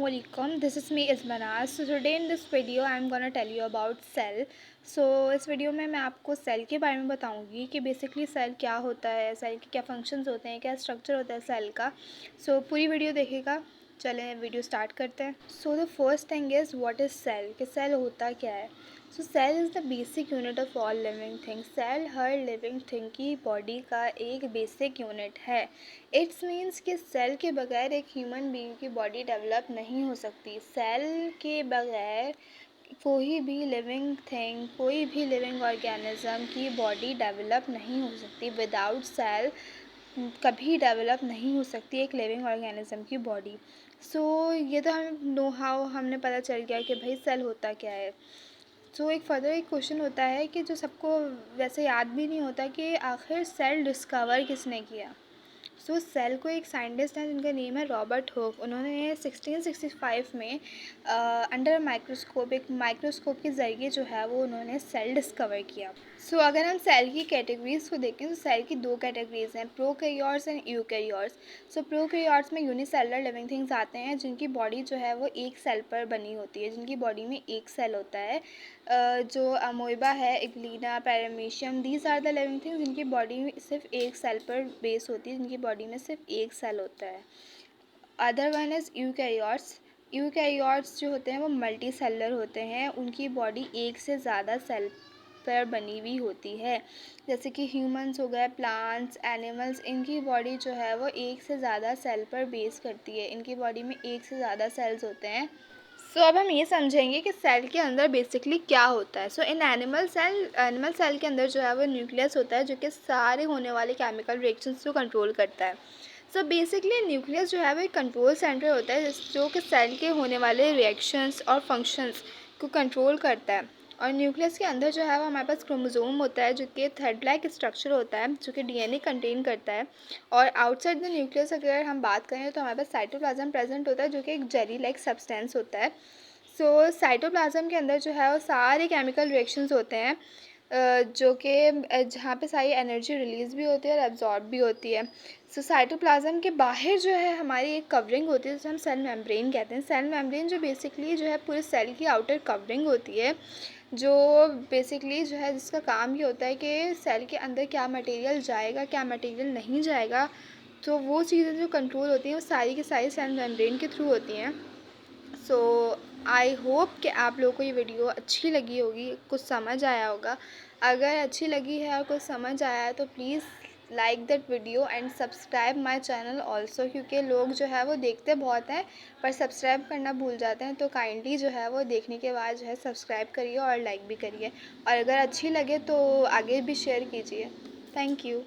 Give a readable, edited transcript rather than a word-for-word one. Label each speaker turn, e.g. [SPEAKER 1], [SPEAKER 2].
[SPEAKER 1] Assalamualaikum. This is me Ismaraz. So today in this video I am gonna tell you about cell. So इस video में मैं आपको cell के बारे में बताऊंगी कि बेसिकली सेल क्या होता है, सेल के क्या फंक्शंस होते हैं, क्या स्ट्रक्चर होता है सेल का. सो पूरी वीडियो देखिएगा. चलें वीडियो स्टार्ट करते हैं. So the first thing is what is cell, कि सेल होता क्या है. So cell is the basic unit of all living thing. Cell हर लिविंग थिंग की बॉडी का एक बेसिक यूनिट है. इट्स मीन्स कि सेल के बगैर एक ह्यूमन बीइंग की बॉडी डेवलप नहीं हो सकती. सेल के बगैर कोई भी लिविंग थिंग, कोई भी लिविंग ऑर्गेनिज्म की बॉडी डेवलप नहीं हो सकती. विदाउट सेल कभी डेवलप नहीं हो सकती एक लिविंग ऑर्गेनिज्म की बॉडी. सो ये तो हम नो हाउ हमने पता चल गया कि भाई सेल होता क्या है. सो एक फर्दर एक क्वेश्चन होता है कि जो सबको वैसे याद भी नहीं होता कि आखिर सेल डिस्कवर किसने किया. सो सेल को एक साइंटिस्ट हैं जिनका नेम है रॉबर्ट हुक. उन्होंने 1665 में अंडर माइक्रोस्कोप, एक माइक्रोस्कोप के ज़रिए जो है वो उन्होंने सेल डिस्कवर किया. सो अगर हम सेल की कैटेगरीज़ को देखें तो सेल की दो कैटेगरीज़ हैं, prokaryotes and eukaryotes. So prokaryotes में यूनिसेलुलर लिविंग थिंग्स आते हैं जिनकी बॉडी जो है वो एक सेल पर बनी होती है, जिनकी बॉडी में एक सेल होता है. जो अमोइबा है, euglena, paramecium, these are the living things जिनकी बॉडी में सिर्फ एक सेल पर बेस होती है, जिनकी बॉडी में सिर्फ एक सेल होता है. Other one is eukaryotes. Eukaryotes जो होते हैं वो मल्टी सेलुलर होते हैं, उनकी बॉडी एक से ज़्यादा सेल पर बनी हुई होती है. जैसे कि ह्यूमंस हो गए, प्लांट्स, एनिमल्स, इनकी बॉडी जो है वो एक से ज़्यादा सेल पर बेस करती है, इनकी बॉडी में एक से ज़्यादा सेल्स होते हैं. सो अब हम ये समझेंगे कि सेल के अंदर बेसिकली क्या होता है. सो इन एनिमल सेल के अंदर जो है वो न्यूक्लियस होता है जो कि सारे होने वाले केमिकल रिएक्शंस को कंट्रोल करता है. सो बेसिकली न्यूक्लियस जो है वो एक कंट्रोल सेंटर होता है जो कि सेल के होने वाले रिएक्शंस और फंक्शंस को कंट्रोल करता है. और न्यूक्लियस के अंदर जो है वो हमारे पास क्रोमोसोम होता है जो कि थ्रेड लाइक स्ट्रक्चर होता है जो कि डीएनए कंटेन करता है. और आउटसाइड द न्यूक्लियस अगर हम बात करें तो हमारे पास साइटोप्लाज्म प्रेजेंट होता है जो कि एक जेली लाइक सब्सटेंस होता है. सो साइटोप्लाज्म के अंदर जो है वो सारे केमिकल रिएक्शंस होते हैं जो कि जहाँ पे सारी एनर्जी रिलीज़ भी होती है और एब्जॉर्ब भी होती है. सो साइटोप्लाज्म के बाहर जो है हमारी एक कवरिंग होती है जिसे हम सेल मेम्ब्रेन कहते हैं. सेल मेम्ब्रेन जो बेसिकली जो है पूरे सेल की आउटर कवरिंग होती है, जो बेसिकली जो है जिसका काम ये होता है कि सेल के अंदर क्या मटेरियल जाएगा, क्या मटेरियल नहीं जाएगा, तो वो चीज़ें जो कंट्रोल होती हैं वो सारी की सारी सेल मेम्ब्रेन के थ्रू होती हैं. सो आई होप कि आप लोगों को ये वीडियो अच्छी लगी होगी, कुछ समझ आया होगा. अगर अच्छी लगी है और कुछ समझ आया है तो please like that video and subscribe my channel also, क्योंकि लोग जो है वो देखते बहुत हैं पर सब्सक्राइब करना भूल जाते हैं. तो काइंडली जो है वो देखने के बाद जो है सब्सक्राइब करिए और लाइक भी करिए, और अगर अच्छी लगे तो आगे भी शेयर कीजिए. Thank you.